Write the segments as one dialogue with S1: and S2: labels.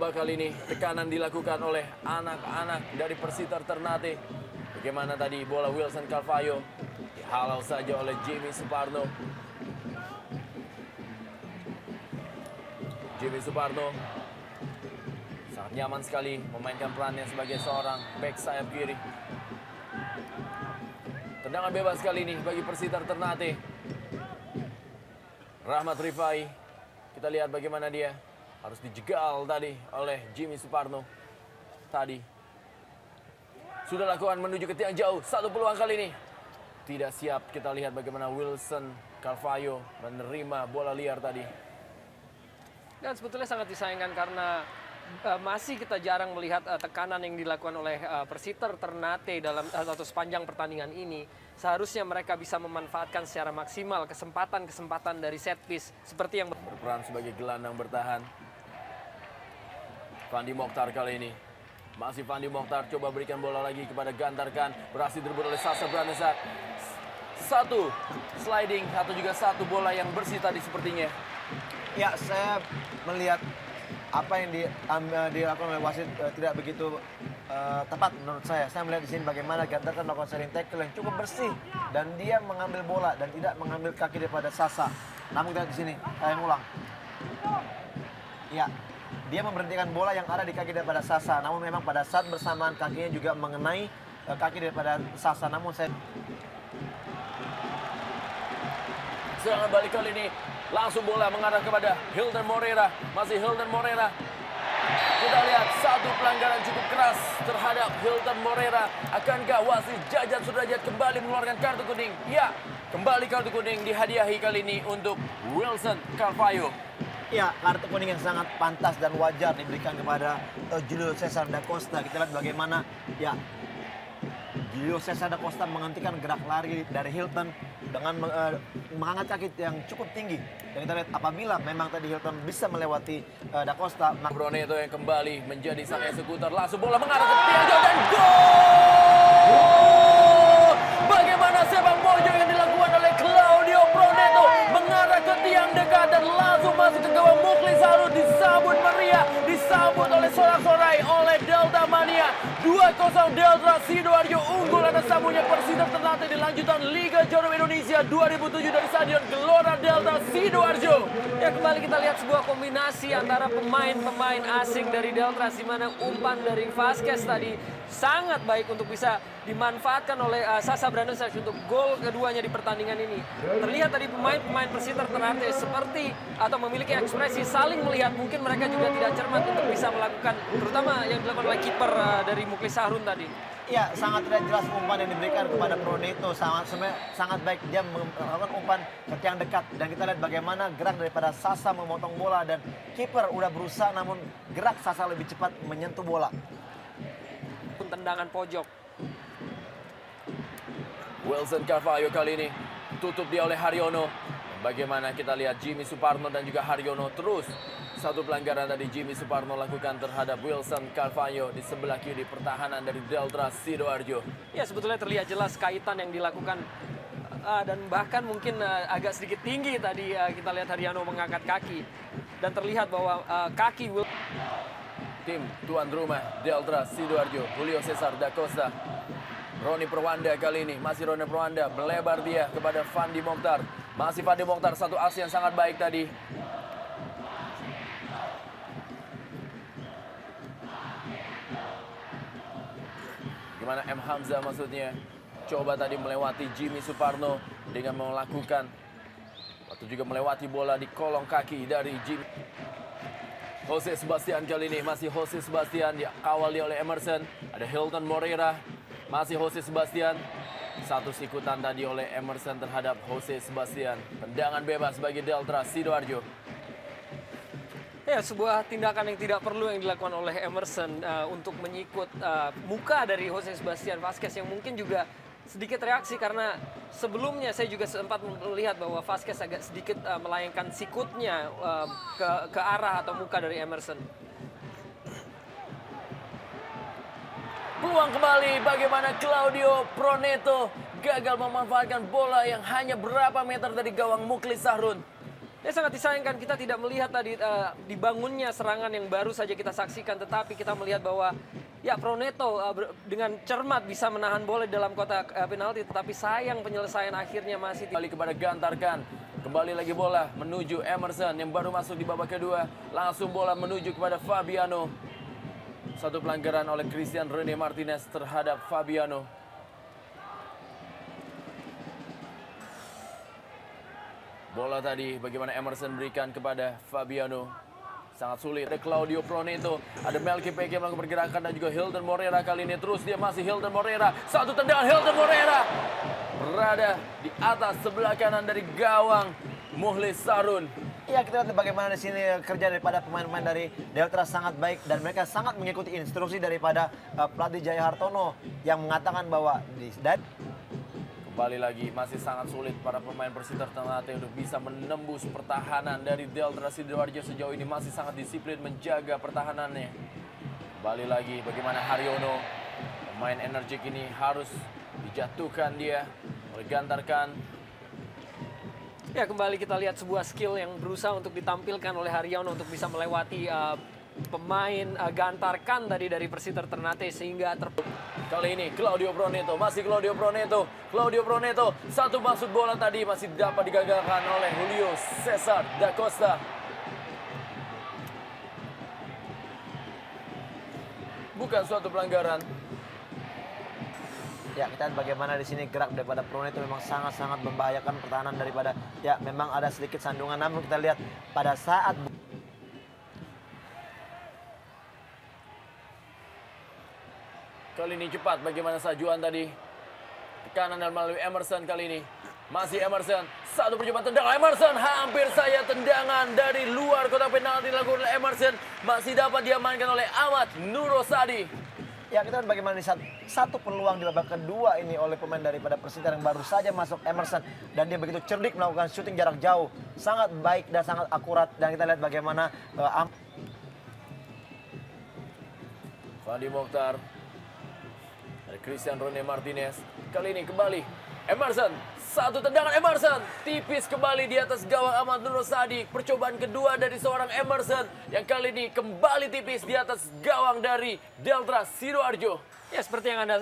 S1: kedua kali ini tekanan dilakukan oleh anak-anak dari Persita Ternate. Bagaimana tadi bola Wilson Carvalho dihalau saja oleh Jimmy Suparno. Jimmy Suparno sangat nyaman sekali memainkan perannya sebagai seorang back sayap kiri. Tendangan bebas kali ini bagi Persita Ternate. Rahmat Rifai, kita lihat bagaimana dia harus dijegal tadi oleh Jimmy Suparno. Tadi sudah lakukan menuju ke tiang jauh. Satu peluang kali ini tidak siap. Kita lihat bagaimana Wilson Carvalho menerima bola liar tadi.
S2: Dan sebetulnya sangat disayangkan karena masih kita jarang melihat tekanan yang dilakukan oleh Persita Ternate dalam atau sepanjang pertandingan ini. Seharusnya mereka bisa memanfaatkan secara maksimal kesempatan-kesempatan dari set piece seperti yang
S1: berperan sebagai gelandang bertahan. Fandi Mokhtar kali ini. Masih Fandi Mokhtar coba berikan bola lagi kepada Gantarkan. Berhasil direbut oleh Sasa Branesa. Satu sliding atau juga satu bola yang bersih tadi sepertinya.
S3: Ya, saya melihat apa yang dilakukan oleh wasit tidak begitu tepat menurut saya. Saya melihat di sini bagaimana Gantarkan melakukan sering tackle yang cukup bersih dan dia mengambil bola dan tidak mengambil kaki daripada Sasa. Namun kita di sini saya ulang. Ya, dia memberhentikan bola yang ada di kaki daripada Sasa. Namun memang pada saat bersamaan kakinya juga mengenai kaki daripada Sasa. Namun saya
S1: serangan balik kali ini langsung bola mengarah kepada Hilton Moreira. Masih Hilton Moreira. Kita lihat satu pelanggaran cukup keras terhadap Hilton Moreira. Akankah wasit Jajat Sudrajat kembali mengeluarkan kartu kuning? Ya, kembali kartu kuning dihadiahi kali ini untuk Wilson Carvalho.
S3: ya, kartu kuning yang sangat pantas dan wajar diberikan kepada Julio Cesar da Costa. Kita lihat bagaimana ya Julio Cesar da Costa menghentikan gerak lari dari Hilton dengan mengangkat kaki yang cukup tinggi. Dan kita lihat apabila memang tadi Hilton bisa melewati da Costa,
S1: Broneto yang kembali menjadi sang eksekutor, langsung bola mengarah ke tiang jauh dan gol! Bagaimana sepak pojok yang dilakukan oleh Claudio Broneto mengarah ke tiang dekat dan langsung masuk ke gawang Mukhlis Harun, disambut meriah, disambut oleh sorak-sorai oleh Delta Mania. 2-0 Delta Sidoarjo unggul atas tamunya Persita Ternate di lanjutan Liga Jarum Indonesia 2007 dari Stadion Gelora Delta Sidoarjo.
S2: Ya, kembali kita lihat sebuah kombinasi antara pemain-pemain asing dari Delta, di mana umpan dari Vasquez tadi sangat baik untuk bisa dimanfaatkan oleh Sasa Branesa untuk gol keduanya di pertandingan ini. Terlihat tadi pemain-pemain Persita Ternate seperti atau memiliki ekspresi saling melihat, mungkin mereka juga tidak cermat untuk bisa melakukan, terutama yang dilakukan oleh kiper dari Mukhlis Harun tadi.
S3: ya sangat tidak jelas umpan yang diberikan kepada Broneto, sangat baik dia melakukan umpan ke tiang dekat. Dan kita lihat bagaimana gerak daripada Sasa memotong bola dan kiper udah berusaha namun gerak Sasa lebih cepat menyentuh bola.
S2: Tendangan pojok.
S1: Wilson Carvalho kali ini tutup dia oleh Haryono. Bagaimana kita lihat Jimmy Suparno dan juga Haryono terus. Satu pelanggaran tadi Jimmy Suparno lakukan terhadap Wilson Carvalho di sebelah kiri pertahanan dari Delta Sidoarjo.
S2: Ya, sebetulnya terlihat jelas kaitan yang dilakukan dan bahkan mungkin agak sedikit tinggi tadi kita lihat Haryono mengangkat kaki dan terlihat bahwa kaki
S1: Tim tuan rumah Delta Sidoarjo, Julio Cesar da Costa. Roni Perwanda kali ini, masih Roni Perwanda, melebar dia kepada Fandi Mokhtar. Masih Fandi Mokhtar, satu aksi yang sangat baik tadi. Gimana M. Hamzah maksudnya, coba tadi melewati Jimmy Suparno dengan melakukan, waktu juga melewati bola di kolong kaki dari Jimmy. Jose Sebastian kali ini, masih Jose Sebastian, dikawal dia oleh Emerson. Ada Hilton Moreira, masih Jose Sebastian. Satu sikutan tadi oleh Emerson terhadap Jose Sebastian. Tendangan bebas bagi Delta Sidoarjo.
S2: Ya, sebuah tindakan yang tidak perlu yang dilakukan oleh Emerson untuk menyikut muka dari Jose Sebastian Vasquez yang mungkin juga sedikit reaksi karena sebelumnya saya juga sempat melihat bahwa Vasquez agak sedikit melayangkan sikutnya ke arah atau muka dari Emerson.
S1: Peluang kembali bagaimana Claudio Broneto gagal memanfaatkan bola yang hanya berapa meter dari gawang Mukhlis Harun.
S2: Ya sangat disayangkan kita tidak melihat tadi dibangunnya serangan yang baru saja kita saksikan, tetapi kita melihat bahwa ya Proneto dengan cermat bisa menahan bola di dalam kotak penalti, tetapi sayang penyelesaian akhirnya masih
S1: Kembali kepada Gantarkan. Kembali lagi bola menuju Emerson yang baru masuk di babak kedua. Langsung bola menuju kepada Fabiano. Satu pelanggaran oleh Christian Rene Martinez terhadap Fabiano. Bola tadi bagaimana Emerson berikan kepada Fabiano. Sangat sulit. Ada Claudio Proneto, ada Melky Peke melakukan pergerakan dan juga Hilton Moreira kali ini. Terus dia masih Hilton Moreira. Satu tendangan Hilton Moreira. Berada di atas sebelah kanan dari gawang Mukhlis Sarun.
S3: Iya, kita lihat bagaimana di sini kerja daripada pemain-pemain dari Delta sangat baik dan mereka sangat mengikuti instruksi daripada pelatih Jaya Hartono yang mengatakan bahwa
S1: Kembali lagi masih sangat sulit para pemain Persita Ternate untuk bisa menembus pertahanan dari Delta Sidoarjo sejauh ini masih sangat disiplin menjaga pertahanannya. Kembali lagi bagaimana Haryono, pemain energik ini harus dijatuhkan dia oleh Gantarkan.
S2: ya kembali kita lihat sebuah skill yang berusaha untuk ditampilkan oleh Haryono untuk bisa melewati pemain Gantarkan tadi dari Persita Ternate sehingga
S1: Kali ini Claudio Proneto, masih Claudio Proneto. Claudio Proneto, satu maksud bola tadi masih dapat digagalkan oleh Julio Cesar da Costa. Bukan suatu pelanggaran.
S3: ya kita lihat bagaimana di sini gerak daripada Proneto memang sangat-sangat membahayakan pertahanan daripada ya memang ada sedikit sandungan namun kita lihat pada saat
S1: Kali ini cepat bagaimana sajuan tadi. Tekanan dan melalui Emerson kali ini. Masih Emerson. Satu percobaan tendangan Emerson. Hampir saya tendangan dari luar kotak penalti dilakukan oleh Emerson. Masih dapat diamankan oleh Ahmad Nurosadi.
S3: ya kita lihat bagaimana di satu peluang di babak kedua ini oleh pemain daripada Persita yang baru saja masuk Emerson dan dia begitu cerdik melakukan syuting jarak jauh. Sangat baik dan sangat akurat dan kita lihat bagaimana
S1: Fandi Mokhtar. Dari Christian Rene Martinez. Kali ini kembali Emerson. Satu tendangan Emerson. Tipis kembali di atas gawang Ahmad Nurosadi. Percobaan kedua dari seorang Emerson. Yang kali ini kembali tipis di atas gawang dari Delta Sidoarjo.
S2: ya seperti yang Anda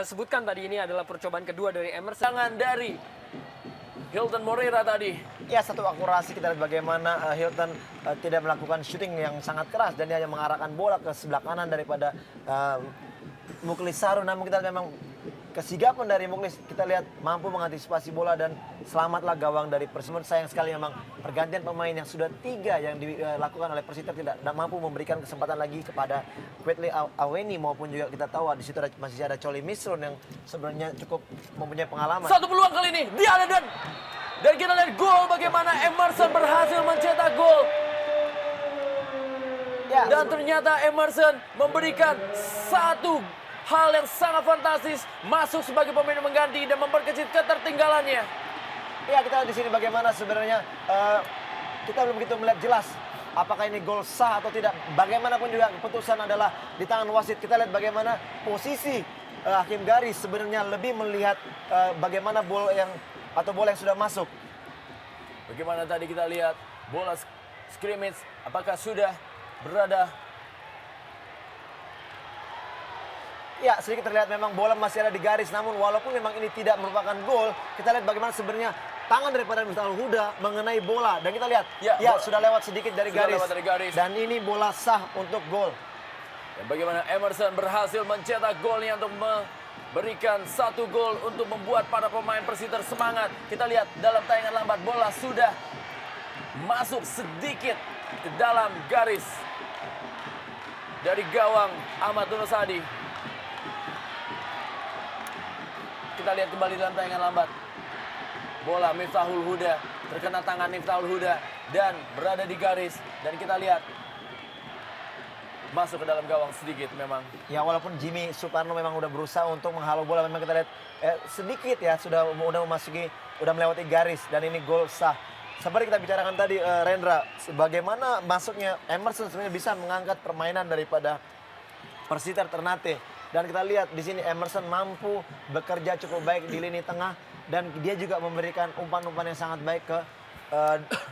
S2: sebutkan tadi, ini adalah percobaan kedua dari Emerson.
S1: Tangan dari Hilton Moreira tadi.
S3: ya satu akurasi kita lihat bagaimana Hilton tidak melakukan syuting yang sangat keras dan dia hanya mengarahkan bola ke sebelah kanan daripada Mukhlis Sarun. Namun kita lihat memang kesigapan dari Mukhlis, kita lihat mampu mengantisipasi bola dan selamatlah gawang dari Persita. Sayang sekali memang pergantian pemain yang sudah 3 yang dilakukan oleh Persita tidak mampu memberikan kesempatan lagi kepada Quetley Aweni maupun juga kita tahu di situ masih ada Choli Misron yang sebenarnya cukup mempunyai pengalaman.
S1: Satu peluang kali ini. Dia ada dan kita lihat gol bagaimana Emerson berhasil mencetak gol.
S3: Ya,
S1: Dan ternyata Emerson memberikan satu hal yang sangat fantastis. Masuk sebagai pemain mengganti dan memperkecil ketertinggalannya.
S3: ya kita lihat di sini bagaimana sebenarnya kita belum begitu melihat jelas apakah ini gol sah atau tidak. Bagaimanapun juga keputusan adalah di tangan wasit. Kita lihat bagaimana posisi hakim garis sebenarnya lebih melihat bagaimana bola yang sudah masuk.
S1: Bagaimana tadi kita lihat bola scrimmage apakah sudah berada.
S3: Ya, sedikit terlihat memang bola masih ada di garis. Namun walaupun memang ini tidak merupakan gol, kita lihat bagaimana sebenarnya tangan daripada Miftahul Huda mengenai bola. Dan kita lihat, sudah lewat sedikit dari garis. Dan ini bola sah untuk gol.
S1: Dan bagaimana Emerson berhasil mencetak golnya untuk memberikan satu gol untuk membuat para pemain Persita semangat. Kita lihat dalam tayangan lambat bola sudah masuk sedikit ke dalam garis dari gawang Ahmad Nurosadi. Kita lihat kembali dalam tayangan lambat. Bola Miftahul Huda, terkena tangan Miftahul Huda dan berada di garis. Dan kita lihat masuk ke dalam gawang sedikit memang.
S3: Ya, walaupun Jimmy Suparno memang udah berusaha untuk menghalau bola, memang kita lihat sedikit ya sudah melewati garis dan ini gol sah. Seperti kita bicarakan tadi Rendra, bagaimana masuknya Emerson sebenarnya bisa mengangkat permainan daripada Persita Ternate. Dan kita lihat di sini Emerson mampu bekerja cukup baik di lini tengah dan dia juga memberikan umpan-umpan yang sangat baik ke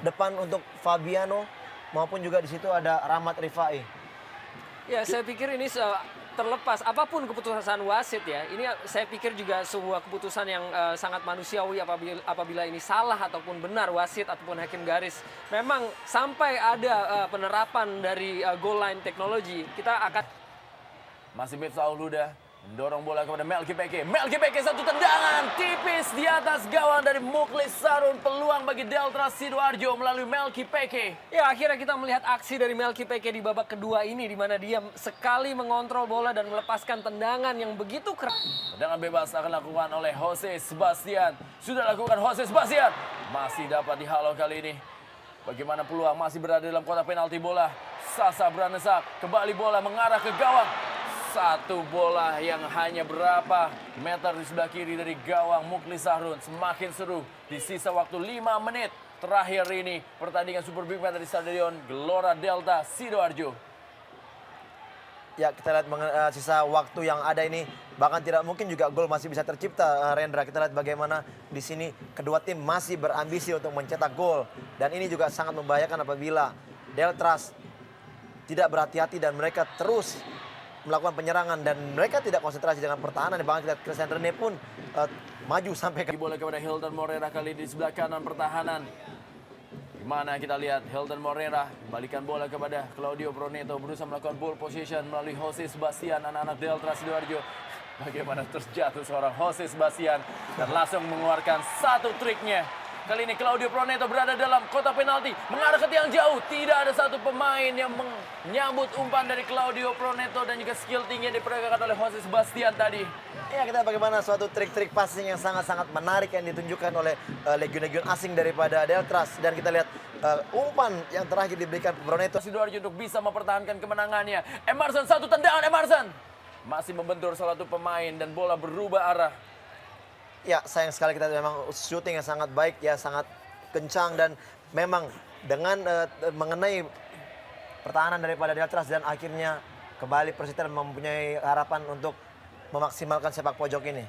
S3: depan untuk Fabiano maupun juga di situ ada Rahmat Rifai.
S2: Ya, saya pikir ini terlepas apapun keputusan wasit ya, ini saya pikir juga sebuah keputusan yang sangat manusiawi apabila ini salah ataupun benar wasit ataupun hakim garis. Memang sampai ada penerapan dari goal line teknologi, kita akan
S1: Masih Miftahul Huda mendorong bola kepada Melki Peke. Melki Peke satu tendangan tipis di atas gawang dari Mukhlis Sarun. Peluang bagi Delta Sidoarjo melalui Melki Peke.
S2: Ya, akhirnya kita melihat aksi dari Melki Peke di babak kedua ini di mana dia sekali mengontrol bola dan melepaskan tendangan yang begitu keras.
S1: Tendangan bebas akan dilakukan oleh Jose Sebastian. Sudah lakukan Jose Sebastian. Masih dapat dihalau kali ini. Bagaimana peluang masih berada dalam kotak penalti bola. Sasa Branesak kembali bola mengarah ke gawang. Satu bola yang hanya berapa meter di sebelah kiri dari gawang Mukhlis Sahrun. Semakin seru di sisa waktu 5 menit terakhir ini. Pertandingan Super Big Match di Stadion Gelora Delta Sidoarjo.
S3: Ya, kita lihat sisa waktu yang ada ini bahkan tidak mungkin juga gol masih bisa tercipta, Rendra. Kita lihat bagaimana di sini kedua tim masih berambisi untuk mencetak gol dan ini juga sangat membahayakan apabila Deltras tidak berhati-hati dan mereka terus melakukan penyerangan dan mereka tidak konsentrasi dengan pertahanan. Bahkan kita lihat Christian Rene pun maju sampai ke
S1: Bola kepada Hilton Morera kali di sebelah kanan pertahanan. Di mana kita lihat Hilton Morera balikan bola kepada Claudio Proneto, berusaha melakukan ball position melalui Jose Sebastian, anak-anak Delta Sidoarjo. Bagaimana terjatuh seorang Jose Sebastian dan langsung mengeluarkan satu triknya. Kali ini Claudio Proneto berada dalam kotak penalti, mengarah ke tiang jauh. Tidak ada satu pemain yang menyambut umpan dari Claudio Proneto dan juga skill tinggi yang diperagakan oleh Jose Sebastian tadi.
S3: Ya, kita bagaimana suatu trik-trik passing yang sangat-sangat menarik yang ditunjukkan oleh legion-legion asing daripada Deltras. Dan kita lihat umpan yang terakhir diberikan Proneto.
S1: Sidoarjo untuk bisa mempertahankan kemenangannya. Emerson, satu tendangan Emerson. Masih membentur salah satu pemain dan bola berubah arah.
S3: Ya, sayang sekali kita memang shooting yang sangat baik, ya sangat kencang dan memang dengan mengenai pertahanan daripada Deltras dan akhirnya kembali Persiter mempunyai harapan untuk memaksimalkan sepak pojok ini.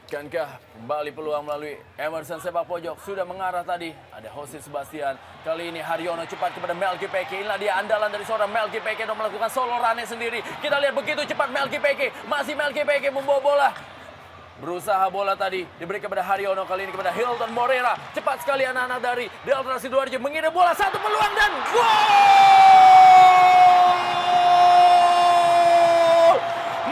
S1: Kankah kembali peluang melalui Emerson sepak pojok sudah mengarah tadi. Ada Jose Sebastian. Kali ini Haryono cepat kepada Melki Peke. Inilah dia andalan dari seorang Melki Peke untuk melakukan solo run sendiri. Kita lihat begitu cepat Melki Peke. Masih Melki Peke membawa bola. Berusaha bola tadi diberi kepada Haryono, kali ini kepada Hilton Morera. Cepat sekali anak-anak dari Delta Sidoarjo mengirim bola, satu peluang dan gol!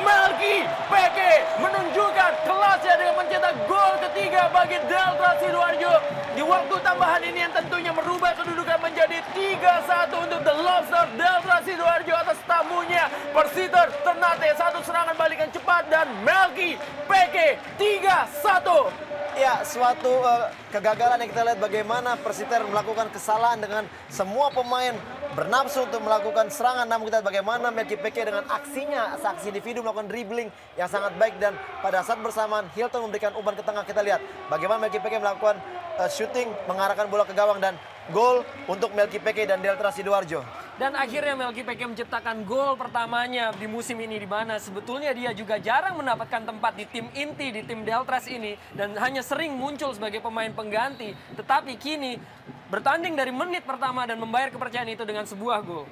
S1: Melki Peke menunjukkan kelasnya dengan mencetak gol ketiga bagi Delta Sidoarjo. Di waktu tambahan ini yang tentunya merubah kedudukan menjadi 3-1 untuk The Lobster Delta Sidoarjo atas tamunya Persiter Ternate. Satu serangan balikan cepat dan Melki Peke 3-1.
S3: Ya, suatu kegagalan yang kita lihat bagaimana Persiter melakukan kesalahan dengan semua pemain bernafsu untuk melakukan serangan. Namun kita lihat bagaimana Melki Peke dengan aksinya, aksi individu melakukan dribbling yang sangat baik. Dan pada saat bersamaan Hilton memberikan umpan ke tengah. Kita lihat bagaimana Melki Peke melakukan shooting, mengarahkan bola ke gawang dan gol untuk Melki Peke dan Delta Sidoarjo.
S2: Dan akhirnya Melki Peke menciptakan gol pertamanya di musim ini, di mana sebetulnya dia juga jarang mendapatkan tempat di tim inti, di tim Deltras ini, dan hanya sering muncul sebagai pemain pengganti. Tetapi kini bertanding dari menit pertama dan membayar kepercayaan itu dengan sebuah gol.